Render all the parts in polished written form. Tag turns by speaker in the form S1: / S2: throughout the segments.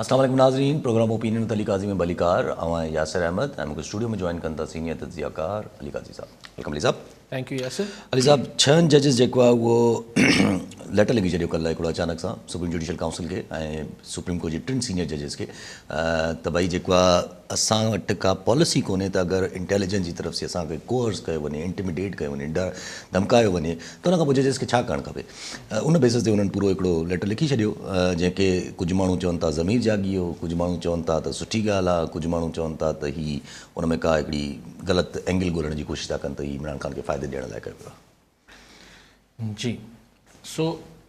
S1: السلام علیکم ناظرین، پروگرام اوپینین وتھ علی قاضی میں بلی کار اواں یاسر احمد ہم کو اسٹوڈیو میں جوائن کنتا سینئر تجزیہ کار علی قاضی صاحب. ویلکم علی صاحب.
S2: Thank you Yasir.
S1: علی صاحب 6 ججز जेको आहे उहो लेटर लिखी छॾियो कल्ह हिकिड़ो अचानक सां सुप्रीम जुडिशल काउंसिल खे ऐं सुप्रीम कोर्ट जे 3 सीनियर जजिस खे त भई जेको आहे असां वटि का पॉलिसी कोन्हे त अगरि इंटेलिजेंस जी तरफ़ से असांखे कोर्स कयो वञे, इंटिमिडेट कयो वञे, धमकायो वञे त उन खां पोइ जजिस खे छा करणु खपे. उन बेसिस ते उन्हनि पूरो हिकिड़ो लेटर लिखी छॾियो जंहिंखे कुझु माण्हू चवनि था ज़मीर जागी वियो, कुझु माण्हू चवनि था त सुठी ॻाल्हि आहे, कुझु माण्हू चवनि था त ही उन में का हिकिड़ी ग़लति एंगल ॻोल्हण जी कोशिशि था कनि त ही इमरान ख़ान खे फ़ाइदे ॾियण लाइ कयो पियो आहे.
S2: जी. सो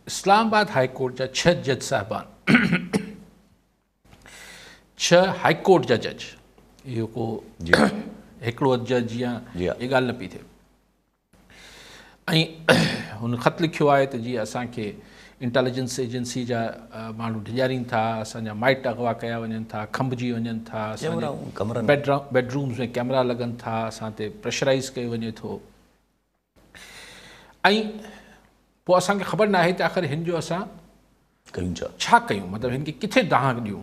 S2: इस्लामाबाद हाई कोर्ट जा 6 जज साहिबान 6 हाई कोर्ट जा जज, इहो को हिकिड़ो जज या ये ॻाल्हि न पई थिए. ऐं हुन ख़त लिखियो आहे त जीअं असांखे इंटेलिजेंस एजेंसी जा माण्हू डिॼारीनि था, असांजा माइट अगवा कया वञनि था, खंभिजी वञनि था, बेडरूम्स में कैमरा लॻनि था, असां ते प्रेशराइज़ कयो वञे थो. ऐं पोइ असांखे ख़बर न आहे त आख़िर हिन जो असां
S1: कयूं
S2: छा कयूं, मतिलबु हिन खे किथे दांह ॾियूं,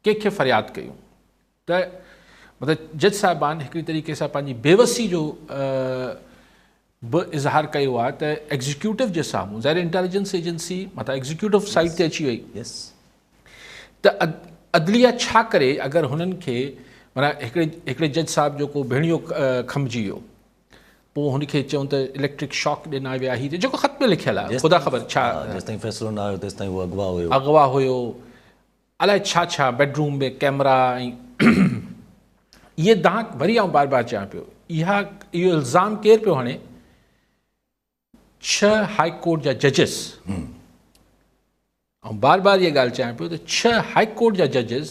S2: कंहिंखे फ़रियाद कयूं. त मतिलबु जज साहिबान हिकिड़ी तरीक़े सां पंहिंजी बेवसी जो बि इज़हार कयो आहे त एग्ज़ीक्यूटिव जे साम्हूं ज़ाहिर इंटेलिजेंस एजेंसी मतिलबु एग्ज़ीक्यूटिव साइड ते अची वई त अदलिया छा करे अगरि हुननि खे माना हिकिड़े जज साहिब जो को भेणियो खमिजी वियो, पोइ हुनखे चऊं त इलेक्ट्रिक शॉक ॾिना विया, ही जेको ख़त में लिखियलु आहे ख़ुदा ख़बर छा
S1: जेसिताईं फ़ैसिलो न आयो तेसिताईं उहो
S2: अगवा हुयो, अलाए छा छा, बेडरूम में कैमरा. ऐं इहे दांह वरी आउं बार बार चवां पियो, इहो इल्ज़ाम केरु पियो हणे? 6 हाई कोर्ट जा जजिस. ऐं बार बार इहा ॻाल्हि चवां पियो त 6 हाई कोर्ट जा जजिस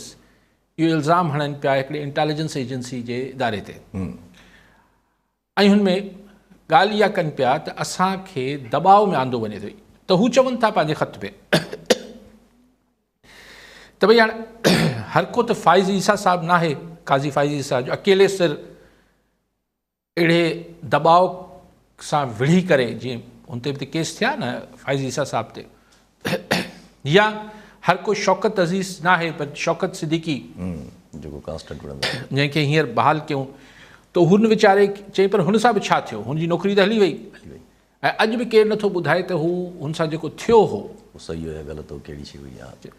S2: इहो इल्ज़ाम हणनि पिया हिकिड़े इंटेलिजेंस एजेंसी जे इदारे ते. ऐं हुन में ॻाल्हि इहा कनि पिया त असांखे दॿाउ में आंदो वञे थो. त हू चवनि था पंहिंजे ख़त में त भई हाणे हर को त फ़ाइज़ ईसा साहिबु न आहे, काज़ी फ़ाइज़ ईसा जो अकेले सिर अहिड़े दॿाउ सां विढ़ी करे, जीअं हुन ते बि त केस थिया न फ़ाइज़ ईसा साहिब ते, या हर को शौकत अज़ीज़ न आहे पर शौकत सिद्दीकी
S1: जेको
S2: जंहिंखे हींअर बहाल कयूं, त हुन वीचारे चई पर हुन सां बि छा थियो, हुनजी नौकिरी त हली वई. ऐं अॼु बि केरु नथो ॿुधाए त हू हुन सां जेको थियो हो
S1: सही हो या ग़लति हो, कहिड़ी शइ हुई आहे.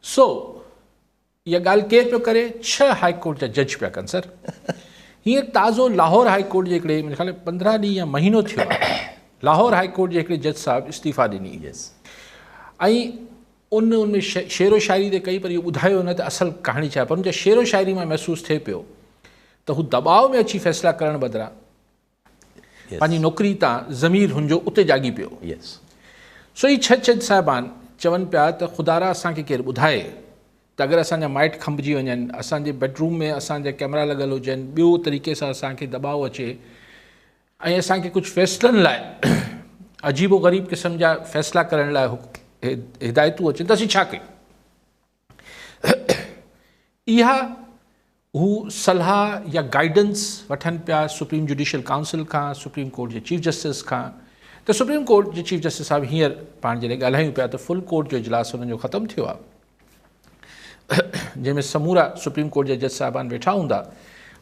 S2: सो इहा ॻाल्हि केरु पियो करे? 6 हाई कोर्ट जा जज पिया कनि. सर हींअर ताज़ो लाहौर हाई कोर्ट जे हिकिड़े मुंहिंजे ख़्याल 15 ॾींहं या महीनो थियो आहे, लाहौर हाई कोर्ट जे हिकिड़े जज साहिबु इस्तीफ़ा ॾिनी. ऐं उन शेरो शाइरी ते कई, पर इहो ॿुधायो न त असल कहाणी छा आहे. पर हुन जा शेरो शाइरी मां महसूसु थिए पियो त हू दॿाउ में अची फ़ैसिला करण बदिरां पंहिंजी नौकिरी तां ज़मीर हुनजो उते जागी पियो. सो ही 6 जज साहिबान चवनि पिया त ख़ुदारा असांखे केरु ॿुधाए त अगरि असांजा माइट खंभिजी वञनि, असांजे बेडरूम में असांजा कैमरा लॻल हुजनि, ॿियो तरीक़े सां असांखे दॿाउ अचे ऐं असांखे कुझु फ़ैसिलनि लाइ अजीबो ग़रीब क़िस्म जा फ़ैसिला करण लाइ हिदायतूं अचनि, त असीं छा कयूं? इहा हू सलाह या गाइडेंस वठनि पिया सुप्रीम जुडिशल काउंसिल खां, सुप्रीम कोर्ट जे चीफ जस्टिस खां. त सुप्रीम कोर्ट जे चीफ जस्टिस साहिबु हींअर पाण जॾहिं ॻाल्हायूं पिया त फुल कोर्ट जो इजलास हुननि जो ख़तमु थियो आहे, जंहिंमें समूरा सुप्रीम कोर्ट जा जज साहिबान वेठा हूंदा.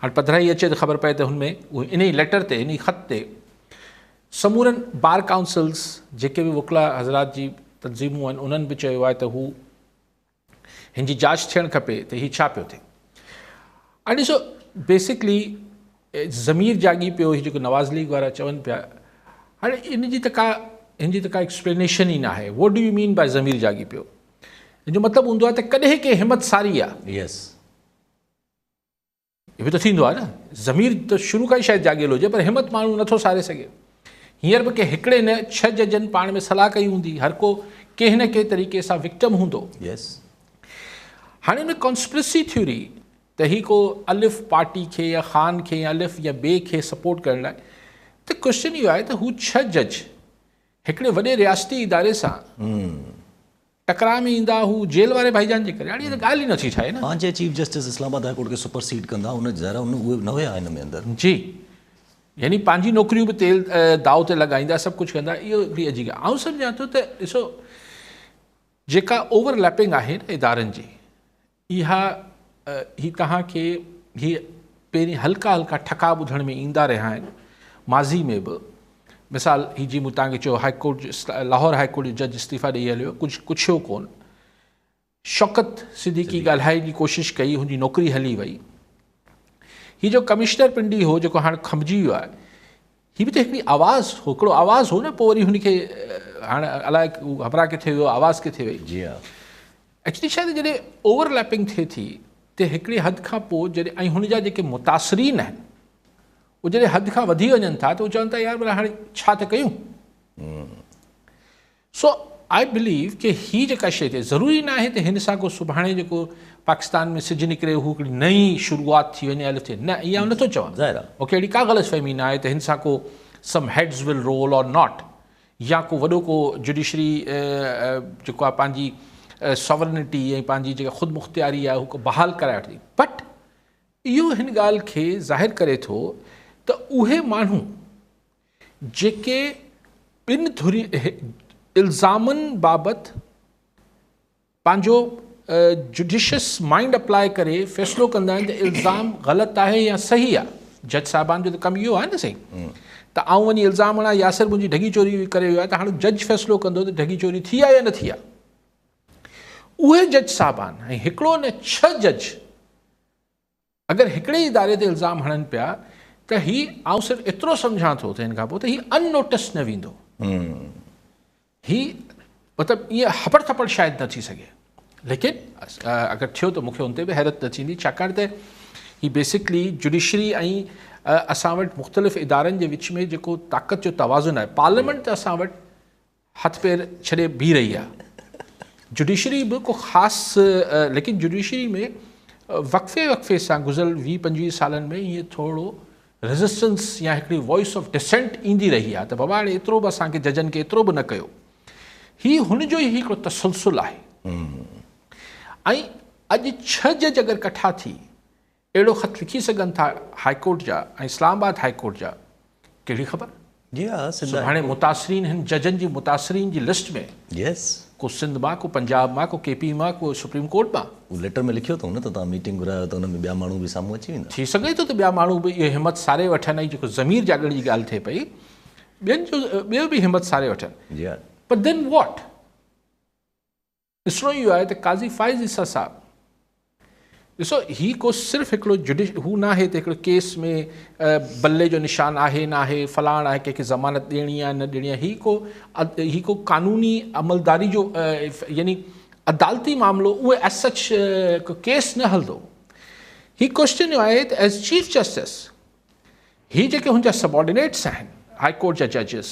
S2: हाणे पधराई अचे त ख़बर पए त हुन में उहे इन ई लेटर ते, इन ई ख़त ते समूरनि बार काउंसिल्स जेके बि वकिला हज़रात जी तंज़ीमूं आहिनि उन्हनि बि चयो आहे त हू हिन जी जांच थियणु खपे त हीउ छा पियो थिए. हाणे ॾिसो बेसिकली ज़मीर जागी पियो, हीउ जेको नवाज़ लीग वारा चवनि पिया, हाणे हिन जी त का एक्सप्लेनेशन ई न आहे. What do you mean by ज़मीर जागी पियो? हिन जो मतिलबु हूंदो आहे त कॾहिं के हिमत सारी आहे. इहो बि त थींदो आहे न, ज़मीर त शुरू खां ई शायदि जागियल हुजे पर हिमत माण्हू नथो सारे सघे. हींअर बि के हिकिड़े न 6 जजनि पाण में सलाह कई हूंदी, हर को कंहिं न कंहिं तरीक़े सां विक्टिम हूंदो. हाणे हिन कॉन्स्पिरेसी थ्योरी त ही को अलिफ पार्टी खे या ख़ान खे या अलिफ या ॿिए खे सपोर्ट करण लाइ, त क्वेश्चन इहो आहे त हू 6 जज हिकिड़े वॾे रियासती इदारे सां टकराव में ईंदा, हू जेल वारे भाईजान जे करे. हाणे इहा त ॻाल्हि ई नथी ठहे न.
S1: पंहिंजे chief justice Islamabad high court खे सुपरसीड कंदा, उहे न हुया हिन में अंदरि.
S2: जी, यानी पंहिंजी नौकरियूं बि तेल दाव ते लॻाईंदा, सभु कुझु कंदा. इहो बि अजीब आहे. आउं सम्झां थो त ॾिसो जेका ओवरलैपिंग आहे न इदारनि जी, इहा ही तव्हांखे ही पहिरीं हल्का हल्का ठका ॿुधण में ईंदा रहिया आहिनि माज़ी में बि। मिसाल ही जी मूं तव्हांखे चयो हाई कोर्ट जो लाहौर हाई कोर्ट जो जज इस्तीफ़ा ॾेई हलियो, कुझु पुछियो कोन। शौकत सिद्दीकी ॻाल्हाइण जी कोशिशि कई, हुनजी नौकिरी हली वई। ही जो कमिश्नर पिंडी हो जेको हाणे खमिजी वियो आहे, ही बि त हिकिड़ी आवाज़ हो, हिकिड़ो आवाज़ हो न। पोइ वरी हुनखे हाणे अलाए ख़बरा किथे वियो, आवाज़ किथे वई।
S1: जी हा।
S2: एक्चुअली शायदि जॾहिं ओवरलैपिंग थिए थी त हिकिड़ी हद खां पोइ जॾहिं ऐं हुन जा जेके मुतासिरीन आहिनि उहे जॾहिं हद खां वधी वञनि था त उहे चवनि था यार भला हाणे छा त कयूं। सो आई बिलीव कि ही जेका शइ थिए, ज़रूरी न आहे त हिन सां को सुभाणे जेको पाकिस्तान में सिज निकिरे हू हिकिड़ी नई शुरूआत थी वञे हल थिए, न इहा नथो चवां।
S1: ज़ाहिर आहे।
S2: मूंखे अहिड़ी का ग़लतफ़हमी न आहे त हिन सां को सम हेड्स विल रोल और नॉट, या को वॾो को जुडिशरी जेको आहे पंहिंजी सॉवरनिटी ऐं पंहिंजी जेका ख़ुदि मुख़्तियारी आहे हू बहाल कराए वठंदी। बट इहो हिन ॻाल्हि खे ज़ाहिर करे थो त उहे माण्हू जेके ॿिनि धुरी इल्ज़ामनि बाबति पंहिंजो जुडिशियस माइंड अप्लाई करे फ़ैसिलो कंदा आहिनि त इल्ज़ाम ग़लति आहे या सही आहे। जज साहिबान जो त कमु इहो आहे न सही, त आउं वञी इल्ज़ाम हणां यासिर मुंहिंजी ढगी चोरी करे वियो आहे, त हाणे जज फ़ैसिलो कंदो त ढगी चोरी थी आहे या न थी आहे। उहे जज साहिबान ऐं हिकिड़ो न 6 जज अगरि हिकिड़े इदारे ते इल्ज़ाम हणनि पिया त ही आउं सिर्फ़ु एतिरो सम्झां थो त हिन खां पोइ त ही अननोटिस न वेंदो। ही मतिलबु ईअं हपड़ थपड़ शायदि न थी सघे, लेकिन अगरि थियो त मूंखे उन ते बि हैरत न थींदी, छाकाणि त ही बेसिकली जुडिशरी ऐं असां वटि मुख़्तलिफ़ इदारनि जे विच में जेको ताक़त जो तवाज़ुन आहे, पार्लियामेंट त असां वटि हथ पेर छॾे बीह रही आहे, जुडिशरी बि को ख़ासि, लेकिन जुडिशरी में वक़फ़े वक़फ़े सां गुज़िरियल 20-25 सालनि में हीअं थोरो रेज़िस्टेंस या हिकिड़ी वॉइस ऑफ डिसेंट ईंदी रही आहे त बाबा हाणे एतिरो बि असांखे जजनि खे एतिरो बि न कयो। हीउ हुनजो ई हिकिड़ो तसलसुल आहे। ऐं अॼु 6 जज अगरि कठा थी अहिड़ो ख़त लिखी सघनि था हाई कोर्ट जा ऐं इस्लामाबाद हाई कोर्ट जा, कहिड़ी ख़बर।
S1: जी हा।
S2: हाणे मुतासिरीन हिन जजनि जी मुतासिरीन जी लिस्ट में
S1: यस,
S2: को सिंध मां, को पंजाब मां, को KP मां, को सुप्रीम कोर्ट मां।
S1: उहो लेटर में लिखियो अथऊं न त तव्हां मीटिंग घुरायो त हुन में ॿिया माण्हू बि साम्हूं अची वेंदा।
S2: थी सघे थो त ॿिया माण्हू बि इहो हिमत सारे वठनि, ऐं जेको ज़मीर जाॻण जी ॻाल्हि थिए पई ॿियनि जो ॿियो बि हिमत सारे वठनि।
S1: जी हा।
S2: पर देन वॉट, ॾिसणो इहो आहे त काज़ी फ़ाइज़ ईसा साहब, ॾिसो ही को सिर्फ़ु हिकिड़ो हू न आहे त हिकिड़ो केस में बल्ले जो निशान आहे न आहे, फलाण आहे, कंहिंखे ज़मानत ॾियणी आहे न ॾियणी आहे, ही को क़ानूनी अमलदारी जो यानी अदालती मामिलो, उहे एज सच को केस न हलंदो। ही क्वेश्चन जो आहे त एज़ चीफ जस्टिस ही जेके हुनजा सबॉर्डिनेट्स आहिनि हाई कोर्ट जा जजिस,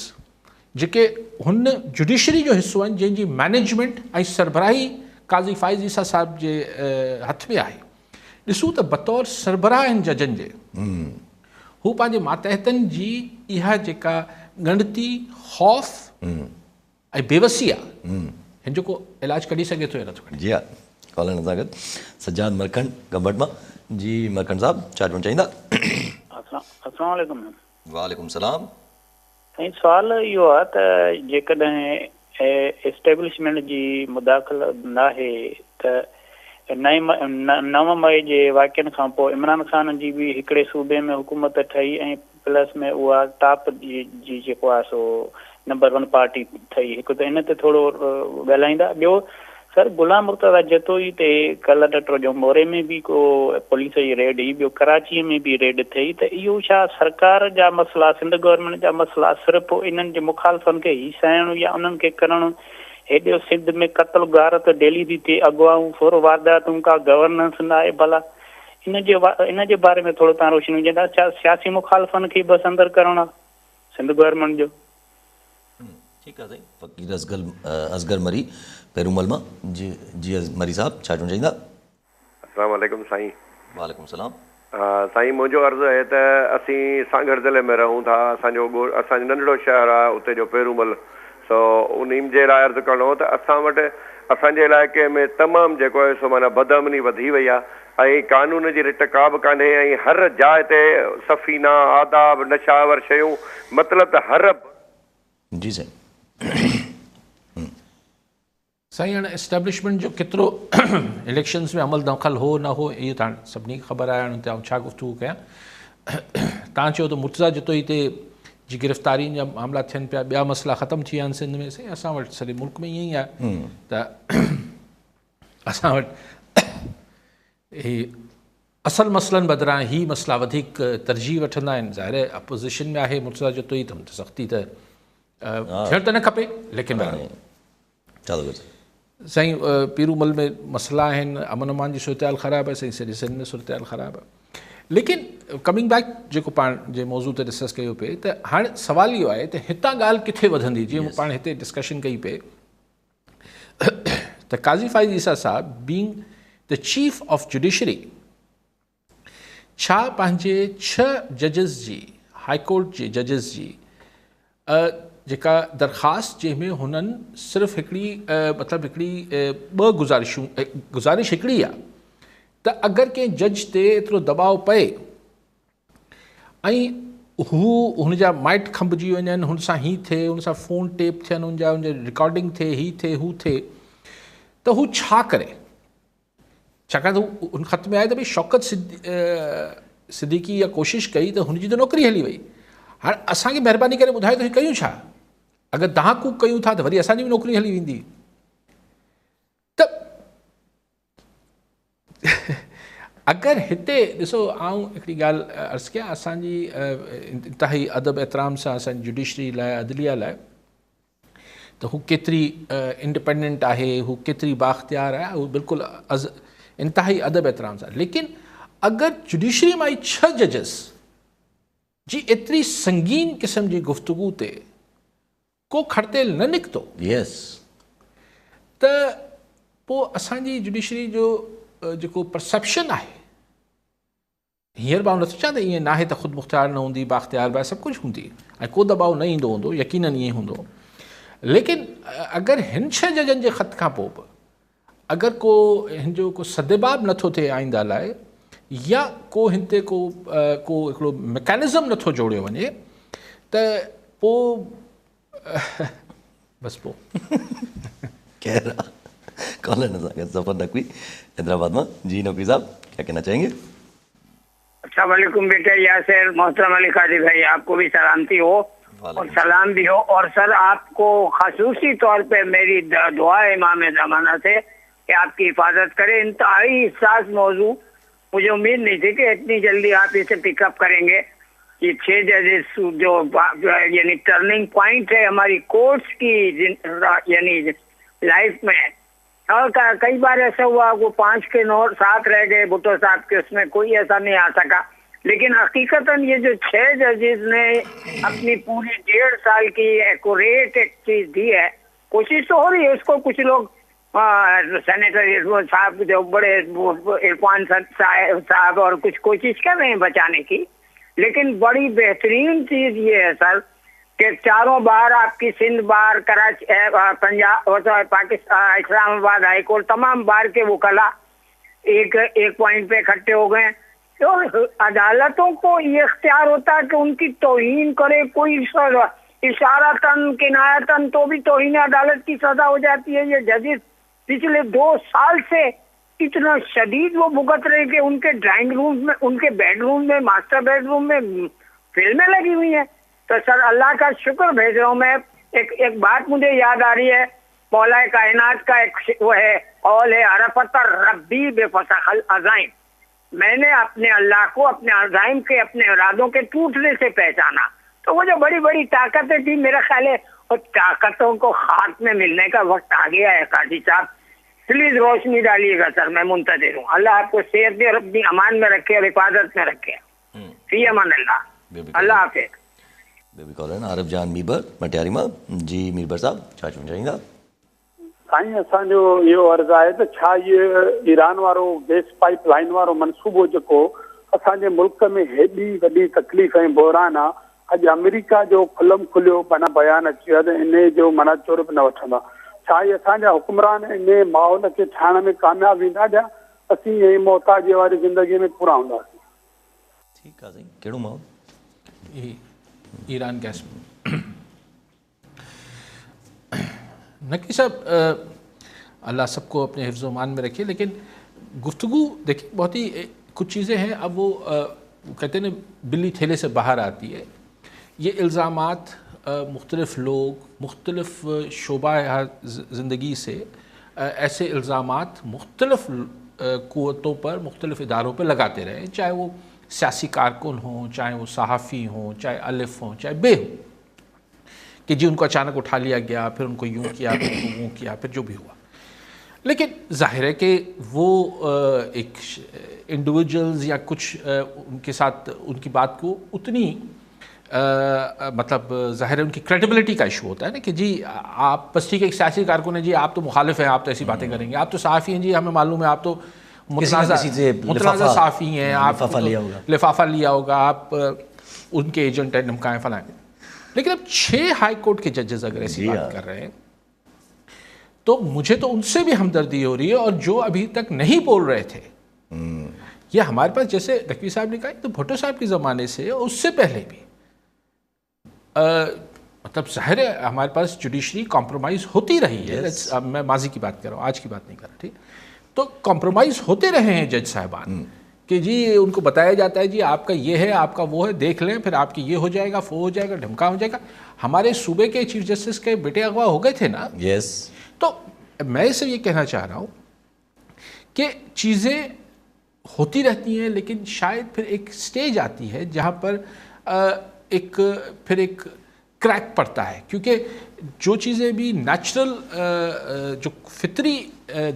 S2: जेके हुन जुडिशरी जो हिसो आहिनि जंहिंजी मैनेजमेंट ऐं सरबराही काज़ी फ़ाइज़ ईसा साहिब जे हथ में आहे। ॾिसूं त बतौर सरबराह आहिनि जजनि जे, हू पंहिंजे मातहतनि जी इहा जेका ॻणती ख़ौफ़ ऐं बेवसी आहे, हिन जो को इलाजु कढी सघे थो या नथो कढी।
S1: जी हा। कॉलर सां गॾु सज्जाद मरखंड गंबट मां। जी मरखंड साहब, छा चवणु चाहींदा?
S3: अस्सलाम वालेकुम।
S1: वालेकुम सलाम।
S3: साईं, सुवाल इहो आहे त जेकॾहिं एस्टेब्लिशमेंट जी मुदाख़लत न आहे त 9 मई जे वाक़िअनि खां पोइ इमरान ख़ान जी बि हिकिड़े सूबे में हुकूमत ठही ऐं प्लस में उहा टॉप जी जेको आहे सो नंबर 1 पार्टी ठही। हिकु त इन ते थोरो ॻाल्हाईंदा। ॿियो सर, गुलाम मुर्तज़ा जतोई ते कल्ह डॉक्टर जो मोरे में बि को पुलिस जी रेड हुई, ॿियो कराचीअ में बि रेड थिए, त इहो छा सरकार जा मसइला, सिंध गवर्नमेंट जा मसइला सिर्फ़ु इन्हनि जे मुखालफ़नि खे हिसाइणु या उन्हनि खे करणु? हेॾो सिंध में क़त्ल गारत डेली थी थिए, अॻुवाऊं फोर वारदातूं, का गवर्नेंस न आहे। भला इन जे बारे में थोरो तव्हां रोशनी विझंदा, छा सियासी मुखालफ़नि खे बसि अंदरि करणु आहे सिंध गवर्नमेंट जो?
S1: ठीकु आहे साईं। फ़क़ीर असगर मरी पेरूमल मां। जी मरी साहब, छा चवणु चाहींदा?
S4: अस्सलाम वालेकुम साईं।
S1: वालेकुम सलाम।
S4: साईं, मुंहिंजो अर्ज़ु आहे त असीं सागर ज़िले में रहूं था, असांजो नंढड़ो शहर आहे उते जो पेरूमल। सो उन जे लाइ अर्ज़ु करिणो हो त असां वटि असांजे इलाइक़े में तमामु जेको आहे सो माना बदअमनी वधी वई आहे ऐं कानून जी रिट का बि कान्हे ऐं हर जाइ ते सफ़ीना, आदाब, नशावर शयूं, मतिलबु त हर।
S1: जी साईं।
S2: साईं हाणे एस्टेब्लिशमेंट जो केतिरो इलेक्शन्स में अमल दख़ल हो न हो इहो त हाणे सभिनी खे ख़बर आहे। हाणे हुते छा गुफ़्तगू कयां। तव्हां चयो त मुर्तज़ा जितोई ते जी गिरफ़्तारियुनि जा मामला थियनि पिया, ॿिया मसइला ख़तमु थी विया आहिनि सिंध में। साईं असां वटि सॼे मुल्क में ईअं ई आहे त असां वटि ही असल मसइलनि बदिरां ही मसइला वधीक तरजीह वठंदा आहिनि। ज़ाहिर आहे अपोज़िशन में आहे मुर्तज़ा जितोई, त हुन ते सख़्ती त थियणु त न खपे, लेकिन
S1: छा थो करे
S2: साईं पीरूमल में मसइला आहिनि, अमन अमान जी सूरत हाल ख़राबु आहे, साईं सॼे सिंध में सूरत हाल ख़राबु आहे। लेकिन कमिंग बैक जेको पाण जे मौज़ू ते डिस्कस कयो पिए, त हाणे सवाल इहो आहे त हितां ॻाल्हि किथे वधंदी। जीअं पाण हिते डिस्कशन कई पिए त काज़ी फ़ाइज़ ईसा साहब being the chief of judiciary छा पंहिंजे 6 जजिस जी, हाई कोर्ट जे जजिस जी जेका दरख़्वास्त जंहिंमें हुननि सिर्फ़ु हिकिड़ी मतिलबु हिकिड़ी ॿ गुज़ारिश हिकिड़ी आहे त अगरि कंहिं जज ते एतिरो दबाव पए ऐं हू हुनजा माइट खंभिजी वञनि, हुन सां हीअ थिए, हुन सां फ़ोन टेप थियनि, हुन रिकॉर्डिंग थिए, हीअ थिए, हू थिए, त हू छा करे? छाकाणि त हुन ख़त में आहे त भई शौकत सिद्दीकी इहा कोशिशि कई त हुनजी त नौकिरी हली वई। हाणे असांखे महिरबानी करे ॿुधायो त कयूं छा? अगरि तव्हां कूक कयूं था त वरी असांजी बि नौकिरी हली वेंदी। त अगरि हिते ॾिसो, आऊं हिकिड़ी ॻाल्हि अर्ज़ु कयां, असांजी इंतिहाई अदब एतिराम सां असांजी जुडिशरी लाइ, अदलिया लाइ, त हू केतिरी इंडिपेंडेंट आहे, हू केतिरी बाख़्तियार आहे, हू बिल्कुलु इंतिहाई अदब एतिराम सां। लेकिन अगरि जुडिशरी मां ई 6 जजिस जी एतिरी संगीन क़िस्म जी गुफ़्तगू ते को खड़तेल न निकितो, त पोइ असांजी जुडिशरी जो जेको परसेप्शन आहे, हींअर मां नथो चवां त ईअं नाहे त ख़ुदि मुख़्तियार न हूंदी, बाख़्तियार बि सभु कुझु हूंदी ऐं को दबाव न ईंदो हूंदो, यकीनन ईअं हूंदो। लेकिन अगरि हिन 6 जजनि जे ख़त खां पोइ बि अगरि को हिन जो को सदेबाब नथो थिए आईंदा लाइ, या को हिन ते को हिकिड़ो मैकेनिज़म नथो जोड़ियो वञे, त पोइ बसि पोइ
S1: खैर कॉलर सफ़र नकवी हैदराबाद में। जी नकवी साहब, क्या कहना चाहेंगे?
S5: अस्सलाम वालेकुम बेटा यासिर, मोहतरम अली काजी भाई, आपको भी सलामती हो और सलाम भी हो। और सर आपको खसूसी तौर पे मेरी दुआ है इमाम ज़माना से कि आपकी हिफाजत करे। इंतहाई हसास मौजू, मुझे उम्मीद नहीं थी कि इतनी जल्दी आप इसे पिकअप करेंगे। ये 6 जजेस जो यानी टर्निंग पॉइंट है हमारी कोर्ट्स की यानी लाइफ में। और कई बार ऐसा हुआ वो 5 के 9 7 रह गए भुट्टो साहब के, उसमें कोई ऐसा नहीं आ सका। लेकिन हकीकतन ये जो 6 जजेस ने अपनी पूरी 1.5 साल की एक्यूरेट एक चीज दी है, कोशिश तो हो रही है उसको, कुछ लोग सेनेटर साहब जो बड़े इरफान साहब और कुछ कोशिश कर रहे हैं बचाने की। लेकिन बड़ी बेहतरीन चीज ये है सर कि चारों बार आपकी सिंध बार, कराची, पंजाब और पाकिस्तान, इस्लामाबाद हाई कोर्ट, तमाम बार के वकला एक पॉइंट पे इकट्ठे हो गए। तो अदालतों को ये इख्तियार होता है कि उनकी तौहीन करे कोई इशारतन किनायतन तो भी तौहीन अदालत की सजा हो जाती है। ये जजेस पिछले 2 साल से इतना शदीद वो भुगत रहे कि उनके ड्राइंग रूम में, उनके बेडरूम में, मास्टर बेडरूम में फिल्में लगी हुई हैं। तो सर अल्लाह का शुक्र भेज रहा हूँ मैं। एक बात मुझे याद आ रही है, मौला कायनात का एक वो है, औल है अरफत रब्बी बेफसखल अज़ाइम, मैंने अपने अल्लाह को अपने अज़ाइम के, अपने इरादों के टूटने से पहचाना। तो वो जो बड़ी बड़ी ताकतें थी, मेरा ख्याल है और ताकतों को खाक में मिलने का वक्त आ गया है। काजी साहब प्लीज रोशनी डालिएगा सर, मैं मुंतज़िर हूँ। अल्लाह आपको सेहत दे और अपनी अमान में रखे और हिफाजत में रखे। फी अमान अल्लाह, अल्लाह हाफ़िज़।
S1: बेबी कॉलर आरिफ जान मीबर मटियारी मां। जी मीबर साहब, छा चवणु चाहींदा?
S6: साईं असांजो इहो अर्ज़ु आहे त छा इहो ईरान वारो गैस पाइप लाइन वारो मनसूबो जेको असांजे मुल्क में हेॾी वॾी तकलीफ़ ऐं बहरान आहे, अॼु अमेरिका जो खुलम खुलियो माना बयानु अची वियो आहे त इन जो माना चुर बि न वठंदा। छा इहे असांजा हुक्मरान इन माहौल खे ठाहिण में कामयाबु वेंदा या असीं इहे मोहताजी वारी ज़िंदगीअ में पूरा हूंदासीं?
S1: ठीकु आहे साईं, कहिड़ो माहौल?
S2: ईरान गैस नकी साहब, اللہ سب کو اپنے حفظ و امان میں رکھے. لیکن گفتگو دیکھیں بہت ہی کچھ چیزیں ہیں. اب وہ کہتے ہیں نا بلی تھیلے سے باہر آتی ہے. یہ الزامات مختلف لوگ مختلف شعبہ زندگی سے ایسے الزامات مختلف قوتوں پر مختلف اداروں پر لگاتے رہے, چاہے وہ سیاسی کارکن ہوں, چاہے وہ صحافی ہوں, چاہے الف ہوں, چاہے بے ہوں, کہ جی ان کو اچانک اٹھا لیا گیا, پھر ان کو یوں کیا, پھر ان کو وہ کیا, پھر جو بھی ہوا. لیکن ظاہر ہے کہ وہ ایک انڈیویجولز یا کچھ ان کے ساتھ ان کی بات کو اتنی مطلب ظاہر ہے ان کی کریڈیبلٹی کا ایشو ہوتا ہے نا, کہ جی آپ بس ٹھیک ہے ایک سیاسی کارکن ہے, جی آپ تو مخالف ہیں, آپ تو ایسی باتیں کریں گے, آپ تو صحافی ہیں, جی ہمیں معلوم ہے آپ تو متنازع صحافی ہیں, آپ لفافہ لیا ہوگا, آپ ان کے ایجنٹ ہیں, دھمکائیں فلائیں. لیکن اب 6 ہائی کورٹ کے ججز اگر ایسی بات کر رہے ہیں تو مجھے تو ان سے بھی ہمدردی ہو رہی ہے. اور جو ابھی تک نہیں بول رہے تھے, یہ ہمارے پاس جیسے تقوی صاحب نے کہا تو بھٹو صاحب کے زمانے سے اس سے پہلے بھی مطلب ظاہر ہے ہمارے پاس جوڈیشری کمپرومائز ہوتی رہی ہے. میں ماضی کی بات کر رہا ہوں, آج کی بات نہیں کر رہا, ٹھیک. تو کمپرومائز ہوتے رہے ہیں جج صاحبان, کہ جی ان کو بتایا جاتا ہے جی آپ کا یہ ہے, آپ کا وہ ہے, دیکھ لیں, پھر آپ کی یہ ہو جائے گا, وہ ہو جائے گا, دھمکا ہو جائے گا. ہمارے صوبے کے چیف جسٹس کے بیٹے اغوا ہو گئے تھے نا.
S1: یس.
S2: تو میں اسے یہ کہنا چاہ رہا ہوں کہ چیزیں ہوتی رہتی ہیں, لیکن شاید پھر ایک سٹیج آتی ہے جہاں پر ایک کریک پڑتا ہے, کیونکہ جو چیزیں بھی نیچرل جو فطری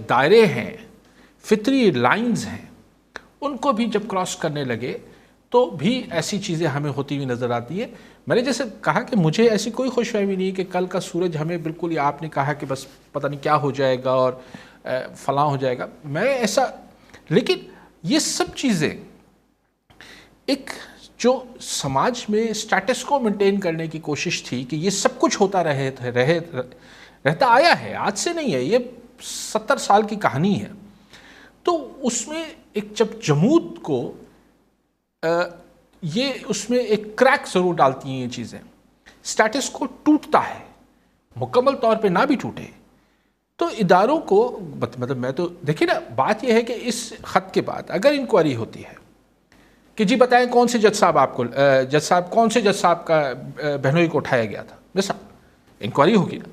S2: دائرے ہیں, فطری لائنز ہیں, ان کو بھی جب کراس کرنے لگے تو بھی ایسی چیزیں ہمیں ہوتی ہوئی نظر آتی ہے. میں نے جیسے کہا کہ مجھے ایسی کوئی خوش فہمی نہیں کہ کل کا سورج ہمیں بالکل, یا آپ نے کہا کہ بس پتہ نہیں کیا ہو جائے گا اور فلاں ہو جائے گا, میں ایسا. لیکن یہ سب چیزیں ایک جو سماج میں سٹیٹس کو مینٹین کرنے کی کوشش تھی کہ یہ سب کچھ ہوتا رہتا آیا ہے, آج سے نہیں ہے, یہ 70 سال کی کہانی ہے. تو اس میں ایک جب جمود کو یہ اس میں ایک کریک ضرور ڈالتی ہیں یہ چیزیں. سٹیٹس کو ٹوٹتا ہے, مکمل طور پہ نہ بھی ٹوٹے تو اداروں کو مطلب میں تو دیکھیں نا, بات یہ ہے کہ اس خط کے بعد اگر انکوائری ہوتی ہے کہ جی بتائیں کون سے جج صاحب آپ کو کون سے جج صاحب کا بہنوئی کو اٹھایا گیا تھا, مثلا انکوائری ہوگی نا,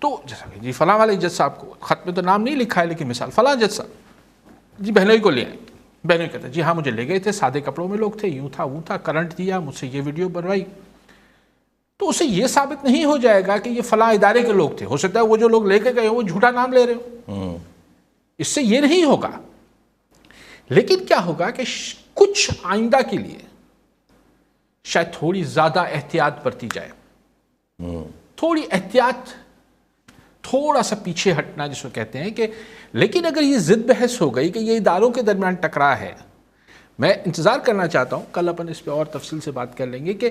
S2: تو جیسا کہ جی فلاں والے جج صاحب کو, خط میں تو نام نہیں لکھا ہے لیکن مثال فلاں جج صاحب جی بہنوئی کو لے آئے. بہنوئی کہتے ہیں جی ہاں مجھے لے گئے تھے, سادے کپڑوں میں لوگ تھے, یوں تھا وہ تھا, کرنٹ دیا, مجھ سے یہ ویڈیو بنوائی. تو اسے یہ ثابت نہیں ہو جائے گا کہ یہ فلاں ادارے کے لوگ تھے. ہو سکتا ہے وہ جو لوگ لے کے گئے وہ جھوٹا نام لے رہے ہو, اس سے یہ نہیں ہوگا. لیکن کیا ہوگا کہ کچھ آئندہ کے لیے شاید تھوڑی زیادہ احتیاط برتی جائے, تھوڑی احتیاط, تھوڑا سا پیچھے ہٹنا جس کو کہتے ہیں. کہ لیکن اگر یہ ضد بحث ہو گئی کہ یہ اداروں کے درمیان ٹکرا ہے, میں انتظار کرنا چاہتا ہوں, کل اپن اس پہ اور تفصیل سے بات کر لیں گے کہ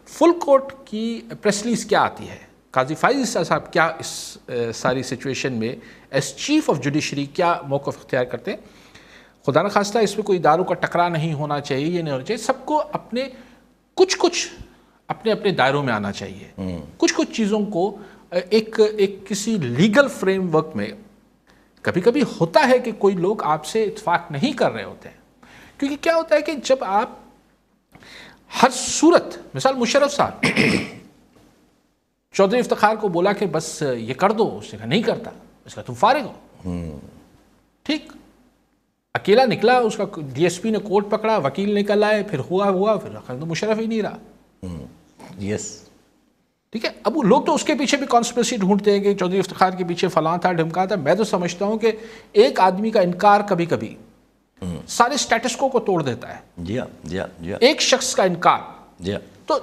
S2: فل کورٹ کی پریس ریلیز کیا آتی ہے, قاضی فائز عیسیٰ صاحب کیا اس ساری سچویشن میں ایز چیف آف جوڈیشری کیا موقف اختیار کرتے ہیں. خدا نخواستہ اس میں کوئی اداروں کا ٹکرا نہیں ہونا چاہیے, یہ نہیں ہونا چاہیے. سب کو اپنے کچھ اپنے دائروں میں آنا چاہیے. کچھ چیزوں کو ایک کسی لیگل فریم ورک میں. کبھی کبھی ہوتا ہے کہ کوئی لوگ آپ سے اتفاق نہیں کر رہے ہوتے ہیں, کیونکہ کیا ہوتا ہے کہ جب آپ ہر صورت, مثال مشرف صاحب چودھری افتخار کو بولا کہ بس یہ کر دو, اس نے کہا نہیں کرتا, اس کا تم فارغ ہو, ٹھیک, اکیلا نکلا, اس کا ڈی ایس پی نے کوٹ پکڑا, وکیل نکل آئے, پھر ہوا پھر تو مشرف ہی نہیں رہا.
S1: یس,
S2: ٹھیک ہے. اب وہ لوگ تو اس کے پیچھے بھی کانسپریسی ڈھونڈتے ہیں کہ چودھری افتخار کے پیچھے فلاں تھا, ڈھمکا تھا. میں تو سمجھتا ہوں کہ ایک آدمی کا انکار کبھی کبھی سارے سٹیٹس کو توڑ دیتا ہے.
S1: جی ہاں, جی ہاں, جی ہاں.
S2: ایک شخص کا انکار,
S1: جی ہاں,
S2: تو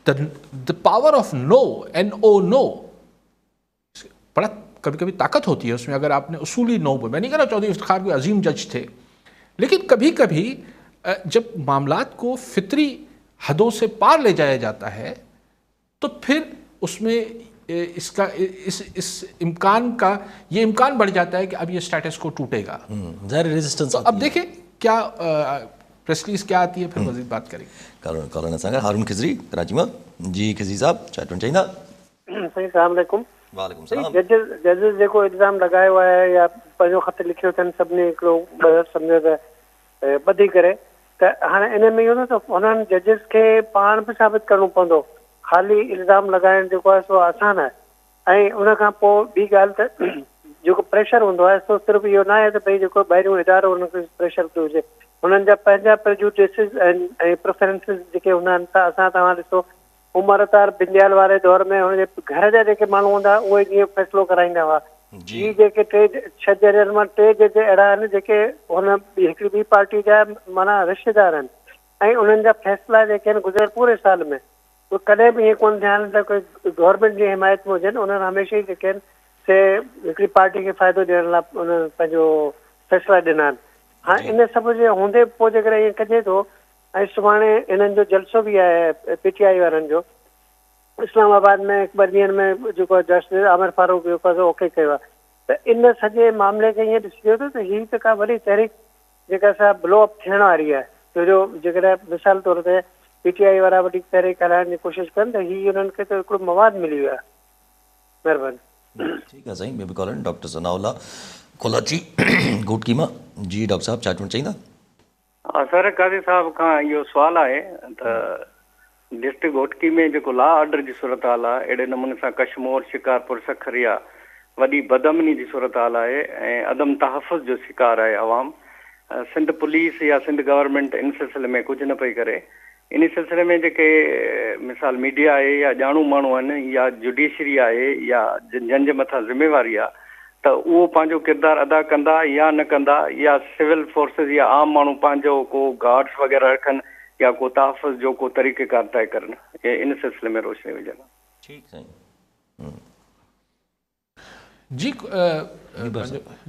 S2: the power of no, no, بڑا کبھی کبھی طاقت ہوتی ہے اس میں. اگر آپ نے اصولی نو, میں نہیں کہہ رہا چودھری افتخار کوئی عظیم جج تھے, لیکن کبھی کبھی جب معاملات کو فطری حدوں سے پار لے جایا جاتا ہے تو پھر اس میں اس امکان کا یہ امکان بڑھ جاتا ہے کہ اب یہ سٹیٹس کو ٹوٹے گا.
S1: ریزسٹنس.
S2: تو اب دیکھیں کیا پریس ریلیز کیا آتی ہے, پھر مزید بات کریں گے.
S1: کالر سانگا ہارون خضری کراچی میں. جی خضری صاحب چاہتے ہیں چاہیے.
S7: السلام علیکم.
S1: वालेकुम सलाम।
S7: जजिस जेको इल्ज़ाम लॻायो आहे या पंहिंजो ख़त लिखियो अथनि सभिनी हिकिड़ो सम्झो त ॿधी करे, त हाणे इन में इहो न त हुननि जजिस खे पाण बि साबित करिणो पवंदो, ख़ाली इल्ज़ाम लॻाइणु जेको आहे सो आसान आहे। ऐं उन खां पोइ ॿी ॻाल्हि त जेको प्रेशर हूंदो आहे सो सिर्फ़ु इहो न आहे त भई जेको ॿाहिरियों इदारो हुनखे प्रेशर पियो हुजे, हुननि जा पंहिंजा प्रेजुडिसिस ऐं प्रेफरेंसिस जेके हूंदा आहिनि। त असां तव्हां ॾिसो उमरतार बिंदियाल वारे दौर में हुनजे घर जा जेके माण्हू हूंदा उहे जीअं फ़ैसिलो कराईंदा हुआ। ही जेके 6 जजनि मां 3 जज अहिड़ा आहिनि जेके हुन हिकिड़ी ॿी पार्टी जा माना रिश्तेदार आहिनि, ऐं उन्हनि जा फ़ैसिला जेके आहिनि गुज़िरियल पूरे साल में उहे कॾहिं बि ईअं कोन थिया आहिनि त कोई गवर्नमेंट जी हिमायत में हुजनि। उन्हनि हमेशह ई जेके आहिनि से हिकिड़ी पार्टी खे फ़ाइदो ॾियण लाइ उन्हनि पंहिंजो फ़ैसिला ॾिना आहिनि। हाणे इन सभु जे हूंदे पोइ जेकॾहिं ईअं कजे थो, ऐं सुभाणे इन्हनि जो जलसो बि आहे PTI वारनि जो इस्लामाबाद में हिकु 2 ॾींहंनि में जेको जस्टिस आमिर फारूक जेको आहे ओके कयो आहे। त इन सॼे मामले खे ईअं ॾिसिजो त हीअ त का वॾी तहरीक जेका सा ब्लो अप थियण वारी आहे, छो जो जेकॾहिं मिसाल तौर ते PTI वारा वॾी तहरीक हलाइण जी कोशिशि कनि त हीअ हुननि खे त हिकिड़ो मवादु मिली वियो आहे। महिरबानी।
S1: ठीकु आहे साईं, ॿियो बि कॉल डॉक्टर सनाउल्ला कोलाची घोटकी मां। जी डॉक्टर साहब छा चवणु चाहींदा?
S8: हा सर, काज़ी साहब खां इहो सुवालु आहे त डिस्ट्रिक्ट घोटकी में जेको लॉ ऑर्डर जी सूरत हाल आहे, अहिड़े नमूने सां कशमोर, शिकारपुर, सखरिया वॾी बदअमनी जी सूरत हाल आहे ऐं अदम तहफ़ुज़ जो शिकार आहे अवाम। सिंध पुलिस या सिंध गवर्नमेंट इन सिलसिले में कुझु न पई करे। इन सिलसिले में जेके मिसाल मीडिया आहे या ॼाणू माण्हू आहिनि या जुडिशरी आहे या जिन जे मथां ज़िम्मेवारी आहे, त उहो पंहिंजो किरदारु अदा कंदा या न कंदा, या सिविल फोर्सिस या आम माण्हू पंहिंजो को गार्ड्स वग़ैरह रखनि या को तहफ़ुज़ जो को तरीक़ेकार तय करनि, इन सिलसिले में रोशनी विझनि।
S1: ठीकु साईं।
S2: जी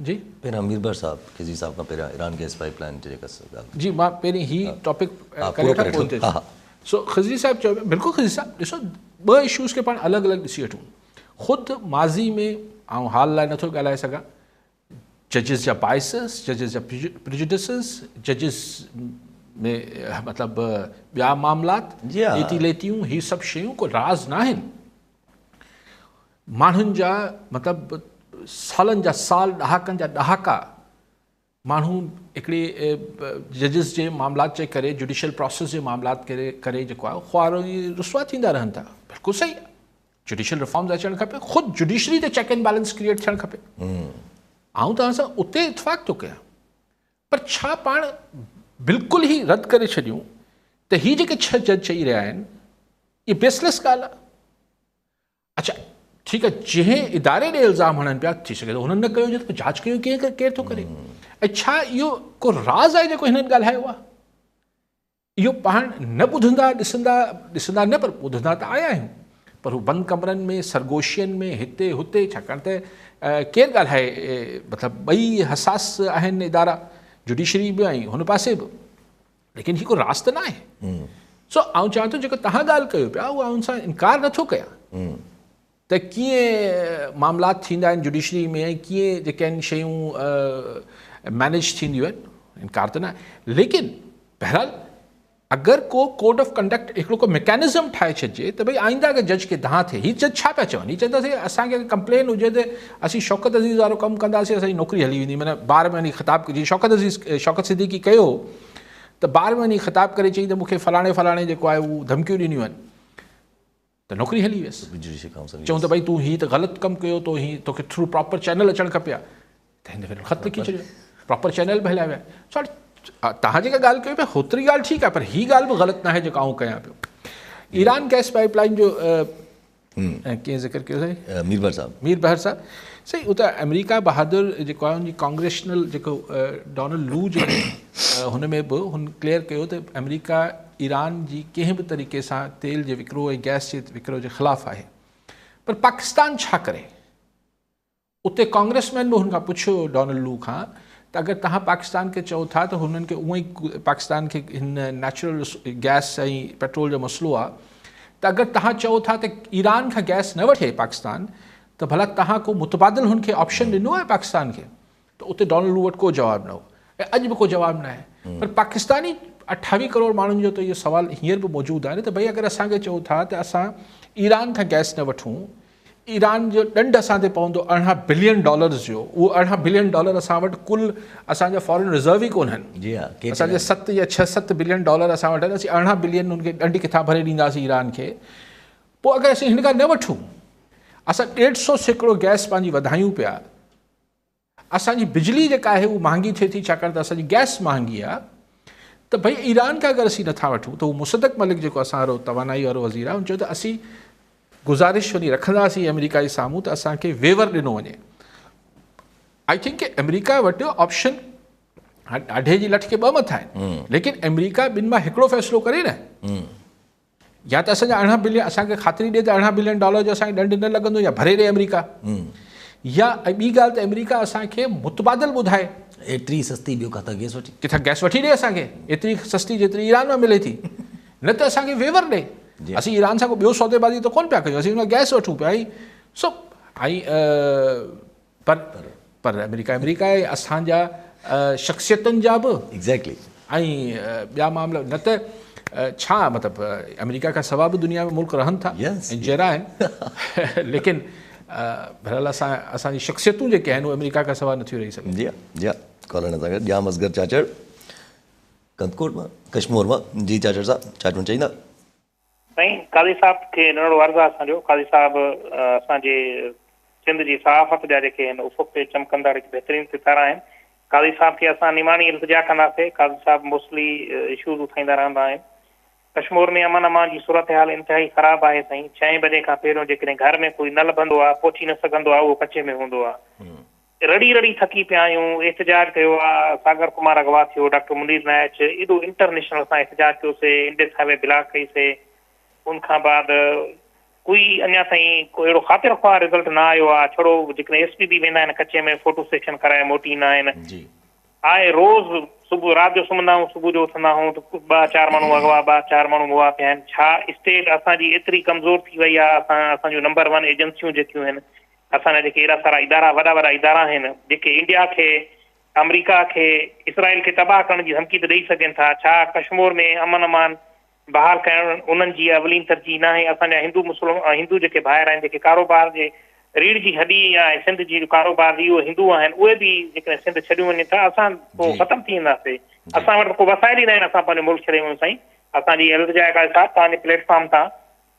S2: जी
S1: पहिरियां मीरबर साहब खिज़ी साहब खां पहिरियां ईरान गैस पाइपलाइन जे जेका ॻाल्हि।
S2: जी मां पहिरीं ही टॉपिक
S1: पूरो करे वठो।
S2: सो खिज़ी साहब चयो, बिल्कुलु खिज़ी साहब ॾिसो 2 इशूज़ खे पाण अलॻि अलॻि ॾिसी वठूं। ख़ुदि माज़ी में ऐं हाल लाइ नथो ॻाल्हाए सघां, जजिस जा बाइसिस, जजिस जा प्रिजुडिसिस, जजिस में मतिलबु ॿिया मामलात, एती लेतियूं, ही सभु शयूं को राज़ न आहिनि। माण्हुनि जा मतिलबु सालनि जा साल, ॾहाकनि जा ॾहाका माण्हू हिकिड़े जजिस जे मामलात जे करे, जुडिशल प्रोसेस जे मामलात करे जेको आहे ख़्वार रुसवा थींदा रहनि था। बिल्कुलु सही आहे, जुडिशल रिफॉर्म्स अचणु खपे, ख़ुदि जुडिशरी ते चेक एंड बैलेंस क्रिएट थियणु खपे। आउं तव्हां सां उते इतफ़ाक़ थो कयां, पर छा पाण बिल्कुलु ई रद्द करे छॾियूं त ही जेके 6 जज चई रहिया आहिनि इहे बेसलेस ॻाल्हि आहे? अच्छा ठीकु आहे, जंहिं इदारे ॾे इल्ज़ाम हणनि पिया, थी सघे थो हुननि न कयो हुजे त जांच कयो केरु थो करे? ऐं छा इहो को राज़ आहे जेको हिननि ॻाल्हायो आहे? इहो पाण न ॿुधंदा ॾिसंदा न, पर ॿुधंदा त आया आहियूं, पर हू बंदि कमरनि में, सरगोशियुनि में, हिते हुते, छाकाणि त केरु ॻाल्हाए, मतिलबु ॿई हसास आहिनि इदारा, जुडिशरी बि ऐं हुन पासे बि, लेकिन ही को राज़ त न आहे। सो आउं चवां थो जेको तव्हां ॻाल्हि कयो पिया उहा हुन सां इनकार नथो कयां त कीअं मामलात थींदा आहिनि जुडिशरी में ऐं कीअं जेके आहिनि शयूं मैनेज थींदियूं आहिनि, इनकार त न आहे। लेकिन बहरहाल अगरि को कोड ऑफ कंडक्ट हिकिड़ो को मैकेनिज़म ठाहे छॾिजे त भई आईंदा अगरि जज खे दांह थिए, हीअ जज छा पिया चवनि? हीअ चवंदासीं असांखे कंप्लेन हुजे त असीं शौकत अज़ीज़ वारो कमु कंदासीं, असांजी नौकिरी हली वेंदी। माना ॿार में वञी ख़िताब जीअं शौकत सिद्दीकी कयो त ॿार में वञी ख़िताब करे चई त मूंखे फलाणे जेको आहे उहो धमकियूं ॾिनियूं आहिनि, त नौकिरी हली वियसि। चऊं त भई तूं हीअ त ग़लति कमु कयो, तो हीअ तोखे थ्रू प्रॉपर चैनल अचणु खपे आहे, त हिन भेरे ख़त लिखी छॾियो, प्रॉपर चैनल बि हलाया विया। सॉरी, तव्हां जेका ॻाल्हि कयो पिया होतिरी ॻाल्हि ठीकु आहे, पर हीअ ॻाल्हि बि ग़लति न आहे जेका आउं कयां पियो। ईरान गैस पाइपलाइन जो कीअं ज़िक्र कयो साईं? मीर बहर साहब सही, उते अमेरिका बहादुर जेको आहे हुनजी कांग्रेशनल जेको डोनाल्ड लू जो हुन में बि हुन क्लियर कयो त अमेरिका ईरान जी कंहिं बि तरीक़े सां तेल जे विकिरो ऐं गैस जे विकिरो जे ख़िलाफ़ु आहे। पर पाकिस्तान छा करे? उते कांग्रेसमैन बि हुनखां पुछियो डोनाल्ड लू खां त अगरि तव्हां पाकिस्तान खे चओ था त हुननि खे उअं ई पाकिस्तान खे हिन नेचुरल गैस ऐं पेट्रोल जो मसइलो आहे, त अगरि तव्हां चओ था त ईरान खां गैस न वठे पाकिस्तान, त भला तव्हां को मुतबादिल हुनखे ऑप्शन ॾिनो आहे पाकिस्तान खे? त उते डोनाल्ड लू वटि को जवाबु न हो ऐं अॼु बि को जवाबु न आहे। पर पाकिस्तानी 28 करोड़ माण्हुनि जो त इहो सुवालु हींअर बि मौजूदु आहे न त भई अगरि असांखे चओ था त असां ईरान खां गैस न वठूं ईरान जो ॾंड असां ते पवंदो $18 बिलियन जो, उहो $18 बिलियन असां वटि कुल असांजा फॉरेन रिज़र्व ई कोन आहिनि।
S1: जी हा,
S2: असांजे 7 या 6-7 बिलियन असां वटि आहिनि, असीं $18 बिलियन उनखे ॾंड किथां भरे ॾींदासीं ईरान खे। पोइ अगरि असीं हिन खां न वठूं, असां 150% गैस पंहिंजी वधायूं पिया, असांजी बिजली जेका आहे उहा महांगी थिए थी छाकाणि त असांजी गैस महांगी आहे, त भई ईरान खां अगरि असीं नथा वठूं त उहो मुसद्दक़ मलिक जेको असां वारो तवानाई वारो वज़ीर आहे, उन चयो त असीं गुज़ारिश वञी रखंदासीं अमेरिका जे साम्हूं त असांखे वेवर ॾिनो वञे। आई थिंक की अमेरिका वटि ऑप्शन ॾाढे जी लठ खे ॿ मथा आहिनि, लेकिन अमेरिका ॿिनि मां हिकिड़ो फ़ैसिलो करे न, या त असांजा $18 बिलियन असांखे ख़ातिरी ॾिए त $18 बिलियन जो असांखे ॾंड न लॻंदो या भरे ॾिए अमेरिका, या ॿी ॻाल्हि त अमेरिका असांखे मुतबादिल ॿुधाए
S1: एतिरी सस्ती ॿियो
S2: किथां गैस वठी ॾिए असांखे, एतिरी सस्ती जेतिरी ईरान में मिले थी, न त असांखे वेवर ॾिए। असीं ईरान सां को ॿियो सौदेबाज़ी त कोन पिया कयूं, असीं हुन गैस वठूं पिया सो पर अमेरिका आहे, असांजा शख़्सियतुनि जा बि
S1: एग्ज़ैक्टली
S2: ऐं ॿिया मामला, न त छा मतिलबु अमेरिका खां सवा बि दुनिया में मुल्क रहनि था ऐं जहिड़ा आहिनि, लेकिन बहरहाल असांजी शख़्सियतूं जेके आहिनि उहे अमेरिका खां सवा नथियूं रही सघनि।
S1: जी हा, जी हा, कॉलर सां गॾु जाम असगर चाचड़ कंदकोट मां, कश्मीर मां। जी चाचड़ साहब, छा चवणु चाहींदा?
S3: साईं, काज़ी साहब खे नंढड़ो अर्ज़ु आहे असांजो। काज़ी साहब असांजे सिंध जी सहाफ़त जा जेके आहिनि उफ़ुक़ ते चमकंदड़ बहितरीन सितारा आहिनि। काज़ी साहब खे असां निमाणी इल्तिजा कंदासीं। काज़ी साहब मोस्टली इशूज़ उठाईंदा रहंदा आहिनि। कश्मीर में अमन अमान जी सूरत हाल इंतिहाई ख़राबु आहे साईं। 6 बजे खां पहिरियों जेकॾहिं घर में कोई न लभंदो आहे, पहुची न सघंदो आहे, उहो कचे में हूंदो आहे। रड़ी थकी पिया आहियूं। एहतजाज कयो आहे, सागर कुमार अगवा थियो, डॉक्टर मुनीर नायच, एॾो इंटरनेशनल असां एहतजाज कयोसीं, इंडेक्स हाईवे ब्लॉक कईसीं। उनखां बाद कोई अञा ताईं कोई अहिड़ो ख़ातिर ख़्वाह रिज़ल्ट न आयो आहे। छड़ो जेकॾहिं SP वेंदा आहिनि कचे में, फोटो सेशन कराए मोटी ईंदा आहिनि। आहे रोज़ सुबुह राति जो सुम्हंदा आहियूं, सुबुह जो उथंदा आहियूं त 2-4 माण्हू अगवा, 2-4 माण्हू मुआ पिया आहिनि। छा स्टेट असांजी एतिरी कमज़ोर थी वई आहे? असांजो नंबर 1 एजेंसियूं जेकियूं आहिनि, असांजा जेके एॾा सारा इदारा, वॾा इदारा आहिनि जेके इंडिया खे, अमेरिका खे, इसराइल खे तबाह करण जी धमकी त ॾेई सघनि था। छा कश्मीर में अमन अमान बहाल करण उन्हनि जी अवलीन तरजीह न आहे? असांजा हिंदू जेके ॿाहिरि आहिनि, जेके कारोबार जे रीढ़ जी हॾी या सिंध जी कारोबार इहो हिंदू आहिनि, उहे बि जेकॾहिं सिंध छॾियूं वञनि था, असां पोइ ख़तमु थी वेंदासीं। असां वटि को वसाइल ई न आहिनि, असां पंहिंजो मुल्क छॾे वञूं साईं। असांजी इल्तिजा आहे साहब तव्हांजे प्लेटफॉर्म तां,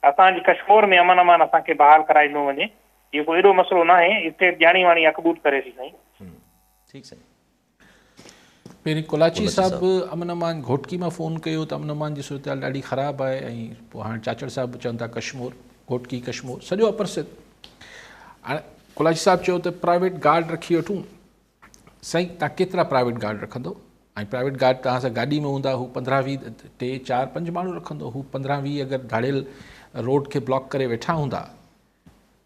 S3: असांजी कश्मीर में अमन अमान असांखे बहाल कराए ॾिनो वञे। इहो कोई एॾो मसइलो न आहे, स्टेट ॼाणी वाणी अकबूल करे थी साईं।
S1: ठीकु साईं।
S2: पहिरीं कोलाची साहब अमन अमान घोटकी मां फ़ोन कयो त अमन अमान जी सूरत हाल ॾाढी ख़राबु आहे, ऐं पोइ हाणे चाचड़ साहब चवनि था कश्मीर, घोटकी कश्मीर सॼो अपर सिंध। हाणे कोलाची साहब चयो त प्राइवेट गार्ड रखी वठूं। साईं, तव्हां केतिरा प्राइवेट गार्ड रखंदो? ऐं प्राइवेट गार्ड तव्हां सां गाॾी में हूंदा, हू 15-20 3, 4, 5 माण्हू रखंदो। हू 15-20 अगरि धाड़ियल रोड खे ब्लॉक करे वेठा हूंदा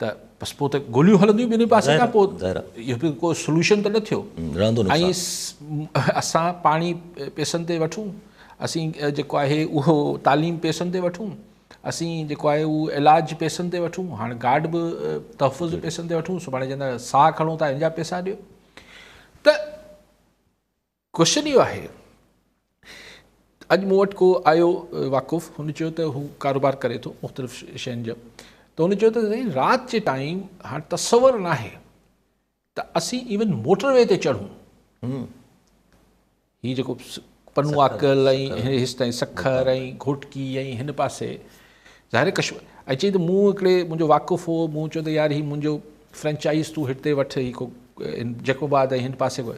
S2: त बसि पोइ त गोलियूं हलंदियूं ॿिन्ही पासे खां। पोइ इहो बि को सोल्यूशन त न थियो। ऐं असां पाणी पैसनि ते वठूं, असीं जेको आहे उहो तालीम पैसनि ते वठूं, असीं जेको आहे उहो इलाज पैसनि ते वठूं, हाणे गार्ड बि तहफ़ुज़ पैसनि ते वठूं, सुभाणे चवंदा साह खणो था हिन जा पैसा ॾियो। त क्वेश्चन इहो आहे, अॼु मूं वटि को आयो वाक़ुफ़, हुन चयो त हू कारोबार करे थो मुख़्तलिफ़ शयुनि जो, त हुन चयो त राति जे टाइम हाणे तसवुरु न आहे त असीं इवन मोटरवे ते चढ़ूं। हीअ जेको पनुआकल ऐं हेसि ताईं सखर ऐं घोटकी ऐं हिन पासे ज़ाहिर कश्मीर, ऐं चई त मूं हिकिड़े मुंहिंजो वाक़ुफ़ हो, मूं चयो त यार हीअ मुंहिंजो फ्रेंचाइज़ तूं हिते वठि, ही को जेकोबाद ऐं हिन पासे को।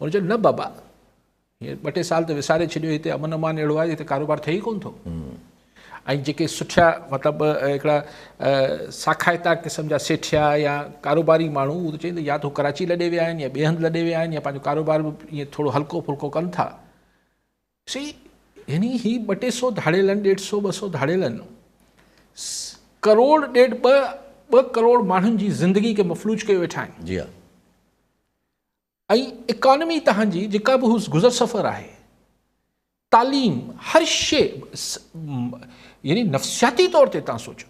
S2: हुन चयो न बाबा, हीअं 2-टे साल त विसारे छॾियो, हिते अमन अमान अहिड़ो आहे हिते कारोबार थिए ई कोन थो। ऐं जेके सुठा मतिलबु हिकिड़ा साखायता क़िस्म जा सेठिया या कारोबारी माण्हू, उहो त चवंदा या त कराची लॾे विया आहिनि, या ॿिए हंधि लॾे विया आहिनि, या पंहिंजो कारोबार बि ईअं थोरो हल्को फुल्को कनि था। सी यानी ही 200 धाड़ियलनि, 150-200 धाड़ियलनि, करोड़ 1.5-2 करोड़ माण्हुनि जी ज़िंदगी खे मफ़लूज करे वेठा आहिनि।
S1: जी हा।
S2: ऐं इकॉनमी तव्हांजी जेका बि गुज़र सफ़र आहे, तालीम, हर शइ, यानी नफ़सियाती तौर ते तव्हां सोचो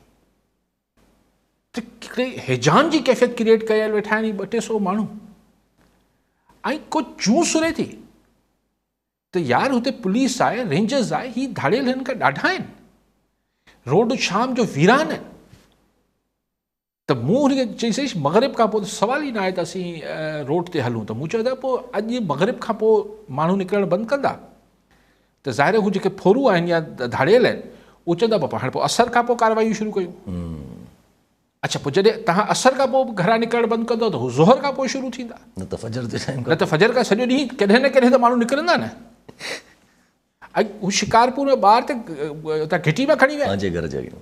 S2: त हिकिड़े हिजान जी कैफ़ियत क्रिएट कयल वेठा आहिनि 200 माण्हू। ऐं को जूं सुरे थी त यार हुते पुलिस आहे, रेंजर्स आहे, ही धाड़ियल हिन खां ॾाढा आहिनि। रोड शाम जो वीरान आहिनि। त मूं हुनखे चईसीं मग़रिब खां पोइ सवाल ई न आहे त असीं रोड ते हलूं, त मूं चयो त पोइ अॼु मग़रिब खां पोइ माण्हू निकिरणु बंदि कंदा, त ज़ाहिर हू जेके फोरू आहिनि या धाड़ियल आहिनि उहे चवंदा बाबा हाणे पोइ असर खां पोइ कार्रवाई शुरू कयूं। अच्छा, पोइ जॾहिं तव्हां असर खां पोइ घरां निकिरणु बंदि कंदो त हू ज़ोहर खां पोइ शुरू थींदा,
S1: न त फजर ते टाइम
S2: न त फजर खां सॼो ॾींहुं कॾहिं न कॾहिं त माण्हू निकिरंदा न। अॼु हू शिकारपुर में ॿार त उतां घिटी में खणी विया,
S1: पंहिंजे घर जा आहियूं।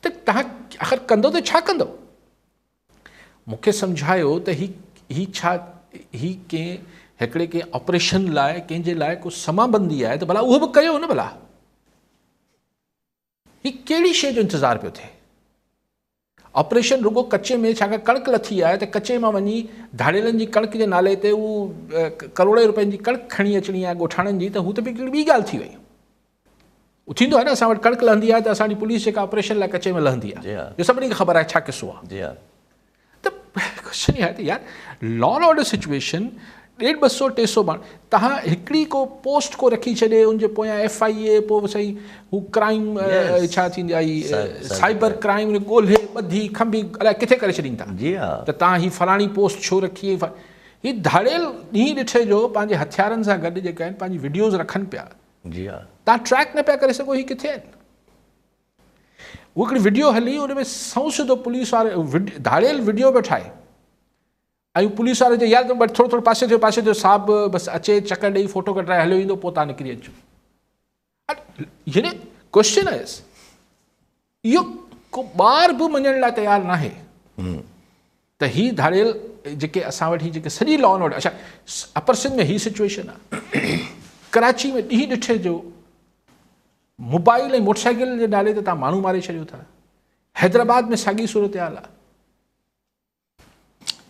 S2: त तव्हां आख़िर कंदो त छा कंदो? मूंखे सम्झायो त ही छा ही कंहिं हिकिड़े कंहिं ऑपरेशन लाइ कंहिंजे लाइ को समाबंदी आहे त भला उहो बि कयो न। भला ही कहिड़ी शइ जो इंतज़ारु पियो थिए? ऑपरेशन रुगो कचे में, छाकाणि कणिक लथी आहे त कचे मां वञी धाड़ियलनि जी कणिक जे नाले ते उहो करोड़े रुपयनि जी कणिक खणी अचणी आहे ॻोठाणनि जी, त हू त बि हिकिड़ी ॿी ॻाल्हि थी वई। उहो थींदो आहे न, असां वटि कणिक लहंदी आहे त असांजी पुलिस जेका ऑपरेशन लाइ कचे में लहंदी आहे, इहो सभिनी खे ख़बर आहे छा किसो आहे।
S1: जी हा।
S2: त क्वेश्चन इहा आहे त यार लॉ एंड ऑर्डर सिचुएशन 150-200 माण्हू, तव्हां हिकिड़ी को पोस्ट को रखी छॾे, उनजे पोयां FIA, पोइ साईं हू क्राइम छा थींदी आहे साइबर क्राइम ॻोल्हे ॿधी खंबी अलाए किथे करे छॾींदा।
S1: जी हा।
S2: त तव्हां ही फलाणी पोस्ट छो रखी? ही धाड़ियल ॾींहुं ॾिठे जो पंहिंजे हथियारनि सां गॾु जेके आहिनि पंहिंजी वीडियोज़ रखनि पिया।
S1: जी हा।
S2: तव्हां ट्रैक न पिया करे सघो ही किथे आहिनि। उहा हिकिड़ी वीडियो हली, उन में सौ सिधो पुलिस वारे धाड़ियल वीडियो पियो ठाहे, ऐं पुलिस वारे चयो यार तुम थोरो थोरो पासे थियो साहिबु बसि अचे चकर ॾेई फोटो कढाए हलियो ईंदो, पोइ तव्हां निकिरी अचो। यानी क्वेश्चन आहे इहो को ॿार बि मञण लाइ तयारु न आहे त ही धाड़ियल जेके असां वटि ही जेके सॼी लॉ एंड ऑर्डर। अच्छा, अपर सिंध में ही सिचुएशन आहे, कराची में ॾींहुं ॾिठे जो मोबाइल ऐं मोटरसाइकिल जे नाले ते तव्हां माण्हू मारे छॾियो था। हैदराबाद में साॻी सूरत हाल आहे।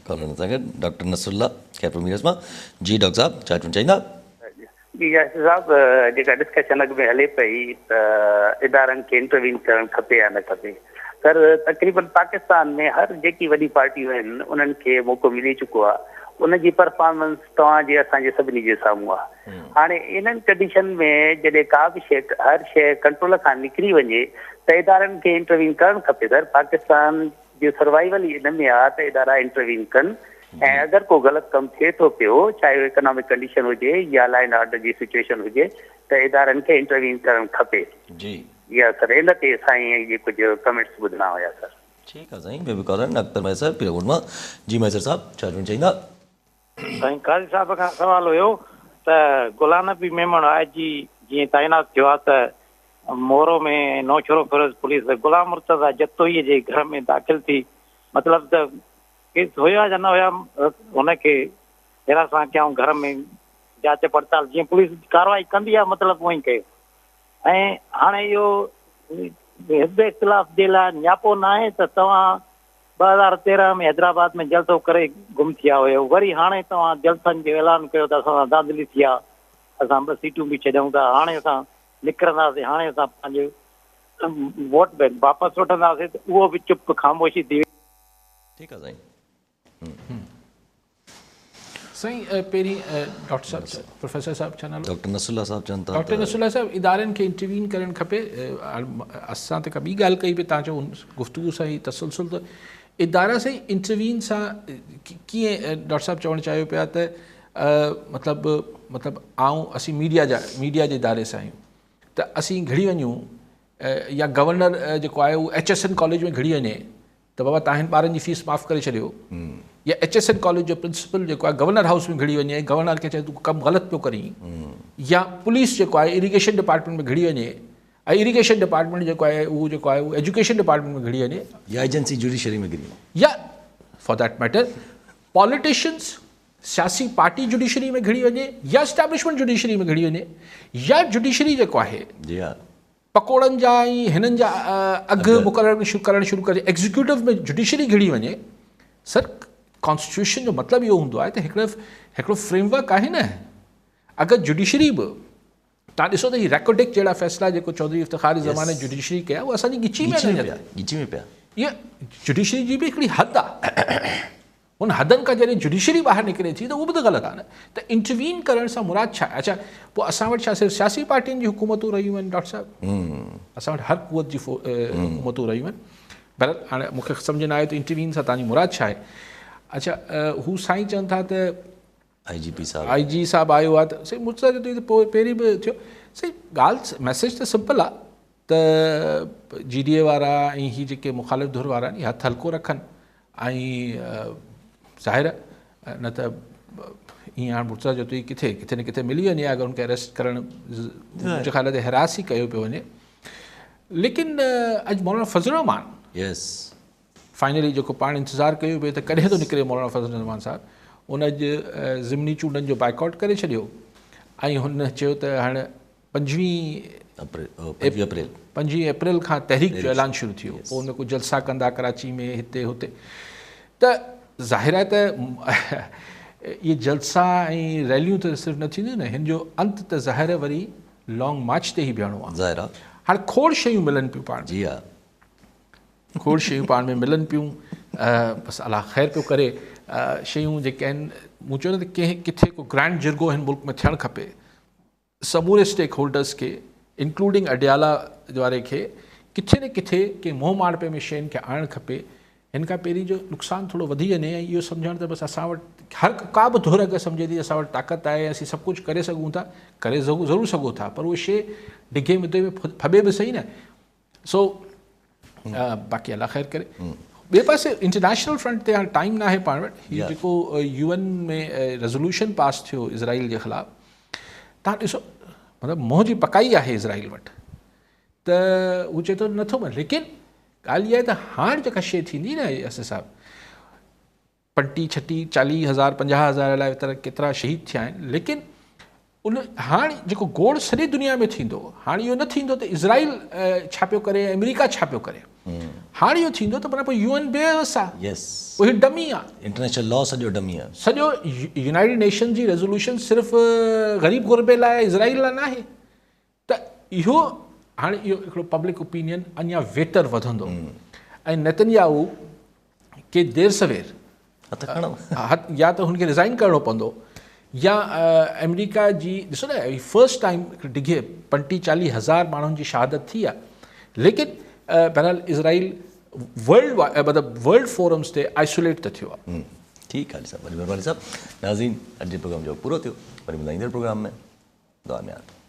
S1: कॉलर सां गॾु डॉक्टर नसरुल्ला कैफे मीरस मां। जी डॉक्टर साहब छा चवणु चाहींदा?
S5: जी यासिर साहब, जेका डिस्कशन अॻु में हले पई त इदारनि खे इंटरवीन करणु खपे या न खपे, पर तक़रीबन पाकिस्तान में हर जेकी वॾी पार्टियूं आहिनि उन्हनि खे मौक़ो मिली चुको आहे। उनजी परफॉर्मेंस तव्हांजे असांजे सभिनी जे साम्हूं आहे। हाणे इन्हनि कंडीशन में जॾहिं का बि शइ हर शइ कंट्रोल खां निकिरी वञे त इदारनि खे इंटरवीन करणु खपे। सर, पाकिस्तान जो सर्वाइवल ई इन में आहे त इदारा इंटरवीन कनि, ऐं अगरि को ग़लति कमु थिए थो पियो, चाहे इकोनॉमिक कंडीशन हुजे या लॉ एंड ऑर्डर जी सिचुएशन हुजे, त इदारनि खे इंटरवीन करणु खपे।
S1: जी
S5: या सर, इन ते साईं जे कुझु कमेंट्स ॿुधणा हुया सर।
S1: ठीकु आहे साईं, ॿियो बि कॉलर अख्तर मैसर पिरगुंड मां। जी मैसर साहब छा चवणु चाहींदा?
S3: साईं काज़ी साहिब खां सवाल हुयो त गुलाम नबी मेमण आहे जी जीअं तैनात थियो आहे त मोरो में नौशरो फिरोज़ पुलिस गुलाम मुर्तज़ा जतोईअ जे घर में दाख़िल थी, मतिलबु त केस हुया या न हुया, हुनखे हिरासत कयऊं घर में, जांच पड़ताल जीअं पुलिस कार्रवाई कंदी आहे मतिलबु उअं ई कयो। ऐं हाणे इहो हिज़्ब इख़्तिलाफ़ जे लाइ नियापो न आहे त तव्हां 2013 में हैदराबाद में जलसो करे गुम थिया हुयो, वरी हाणे तव्हां जलसनि जो ऐलान कयो त असां दादली थिया, असां 2 सीटूं बि छॾूं था, हाणे असां निकिरंदासीं, हाणे असां पंहिंजो वोट बैंक वापसि वठंदासीं, त उहो बि चुप ख़ामोशी थी वई।
S1: ठीकु आहे साईं।
S2: साईं पहिरीं डॉक्टर साहब प्रोफेसर साहब छा नालो?
S1: डॉक्टर नसरुल्ला साहब चवनि था
S2: डॉक्टर नसरुल्ला साहब इदारनि खे इंटरवीन करणु खपे। असां त का ॿी ॻाल्हि कई पई, तव्हां चओ गुफ़्तगू सां ई तसलसल, त इदारा सां ई इंटरवीन सां कीअं डॉक्टर साहब चवणु चाहियो पिया त मतिलबु असीं मीडिया जे इदारे सां आहियूं, त असीं घिड़ी वञूं या गवर्नर जेको आहे उहो HSN कॉलेज में घिड़ी वञे त बाबा तव्हां हिन ॿारनि जी फीस माफ़ु करे छॾियो, या HSN कॉलेज जो प्रिंसिपल जेको आहे गवर्नर हाउस में घिड़ी वञे, गवर्नर खे चए तूं कमु ग़लति पियो करीं, या पुलिस जेको आहे इरीगेशन डिपार्टमेंट में घिड़ी वञे, ऐं इरीगेशन डिपार्टमेंट जेको आहे उहो एजुकेशन डिपार्टमेंट में घिड़ी वञे,
S1: या एजेंसी जुडिशरी में घिरी,
S2: या फॉर दैट मैटर पॉलिटिशियंस सियासी पार्टी जुडिशरी में घिड़ी वञे, या एस्टैब्लिशमेंट जुडिशरी में घिड़ी वञे, या जुडिशरी जेको आहे
S1: जी हा
S2: पकोड़नि जा ऐं हिननि जा अघु मुक़ररु करणु शुरू करे एग्ज़ीक्यूटिव में जुडिशरी घिड़ी वञे। सर, कॉन्स्टिट्यूशन जो मतिलबु इहो हूंदो आहे त हिकिड़ो फ्रेमवर्क आहे न। अगरि जुडिशरी बि तव्हां ॾिसो त हीअ रैकोडिक जहिड़ा फ़ैसिला जेको चौधरी इफ़्तिख़ार ज़माने जुडिशरी कया उहा असांजी गिची में
S1: पिया।
S2: इहा जुडिशरी जी बि हिकिड़ी हद आहे, उन हदनि खां जॾहिं जुडिशरी ॿाहिरि निकिरे थी त उहो बि त ग़लति आहे न। त इंटरवीन करण सां मुराद छा आहे? अच्छा, पोइ असां वटि छा सिर्फ़ु सियासी पार्टियुनि जी हुकूमतूं रहियूं आहिनि डॉक्टर साहिबु? असां वटि हर क़ुवत जी हुकूमतूं रहियूं आहिनि। बहरहाल हाणे मूंखे सम्झ न आयो त इंटरवीन सां तव्हांजी मुराद छा आहे. अच्छा, हू साईं चवनि था त
S1: IGP साहब
S2: IG साहब आयो आहे त साईं मुझसां जो त पोइ पहिरीं बि थियो. साईं ॻाल्हि मैसेज त सिंपल आहे त GDA वारा ऐं ही जेके मुखालिफ़ धुर वारा आहिनि हथु हल्को रखनि ऐं ज़ाहिर न त ईअं हाणे मुझसा जो त किथे किथे न किथे मिली वञे अगरि हुनखे अरेस्ट करणु मुंहिंजे ख़्याल ते हिरास ई कयो पियो वञे. लेकिन अॼु मौलाना फज़ल रहमान
S1: यस
S2: फाइनली जेको पाण इंतज़ारु कयो पियो त कॾहिं थो निकिरे मौलाना फज़ल रहमान साहिबु, उन अॼु ज़िमनी चूंडनि जो बाइकआउट करे छॾियो ऐं हुन चयो त हाणे 5 अप्रैल खां तहरीक जो ऐलान शुरू थियो. पोइ हुन को जलसा कंदा कराची में हिते हुते. त ज़ाहिर आहे त इहे जलसा ऐं रैलियूं त सिर्फ़ु न थींदियूं न, हिन जो अंत त ज़ाहिर वरी लॉन्ग मार्च ते ई बीहणो आहे.
S1: ज़ाहिर आहे
S2: हाणे खोड़ शयूं मिलनि पियूं पाण,
S1: जी हा,
S2: खोड़ शयूं पाण में मिलनि पियूं. बसि अलाह ख़ैर पियो करे. शयूं जेके आहिनि मूं चयो न त कंहिं किथे को ग्रैंड जिरगो हिन मुल्क में थियणु खपे. समूरे स्टेक होल्डर्स खे इंक्लूडिंग अडियाला वारे खे किथे न किथे के मोह माड़पे में शयुनि खे आणणु खपे. हिन खां पहिरीं जो नुक़सानु थोरो वधी वञे ऐं इहो सम्झणु त बसि असां वटि हर का बि धुर अगरि सम्झे थी असां वटि ताक़त आहे, असीं सभु कुझु करे सघूं था, करे ज़रूरु सघूं था, पर उहा शइ डिघे मुदे में फबे बि सही न. सो बाक़ी अलाह ख़ैर करे. ॿिए पासे इंटरनेशनल फ्रंट ते हाणे टाइम न आहे पाण वटि. हीउ जेको UN में रेज़ोल्यूशन पास थियो इज़राइल जे ख़िलाफ़ु, तव्हां ॾिसो मतिलबु मोह जी पकाई आहे इज़राइल वटि त हू चए थो नथो वञे. लेकिन ॻाल्हि इहा आहे त हाणे जेका शइ थींदी न असि साहिबु 35, 40,000, 50,000 अलाए तरह केतिरा शहीद थिया आहिनि. लेकिन उन हाणे जेको गोड़ सॼी दुनिया में थींदो, हाणे इहो न थींदो त इज़राइल छा पियो करे, अमेरिका छा पियो करे. हाणे इहो थींदो त माना पोइ UN बेवस आहे,
S1: यस
S2: पोइ हीउ डमी आहे.
S1: इंटरनेशनल लॉ सॼो डमी आहे.
S2: सॼो यूनाइटेड नेशन जी रेज़ोल्यूशन सिर्फ़ु ग़रीब गुरबे लाइ इज़राइल लाइ न आहे. त इहो हाणे इहो हिकिड़ो पब्लिक ओपिनियन अञा वेतर वधंदो ऐं नेतन्याहू के देर सवेर या त हुनखे रिज़ाइन करिणो पवंदो या अमेरिका जी ॾिसो न फर्स्ट टाइम डिघे 35-40,000 माण्हुनि जी शहादत थी आहे. लेकिन बहरहाल इज़राइल मतिलबु वर्ल्ड फोरम्स ते आइसोलेट त थियो आहे.
S1: ठीकु आहे साहब, वॾी महिरबानी साहब. नाज़रीन, अॼु जे प्रोग्राम जो पूरो थियो. वरी मिलाईंदड़ प्रोग्राम में दुआ में यादि.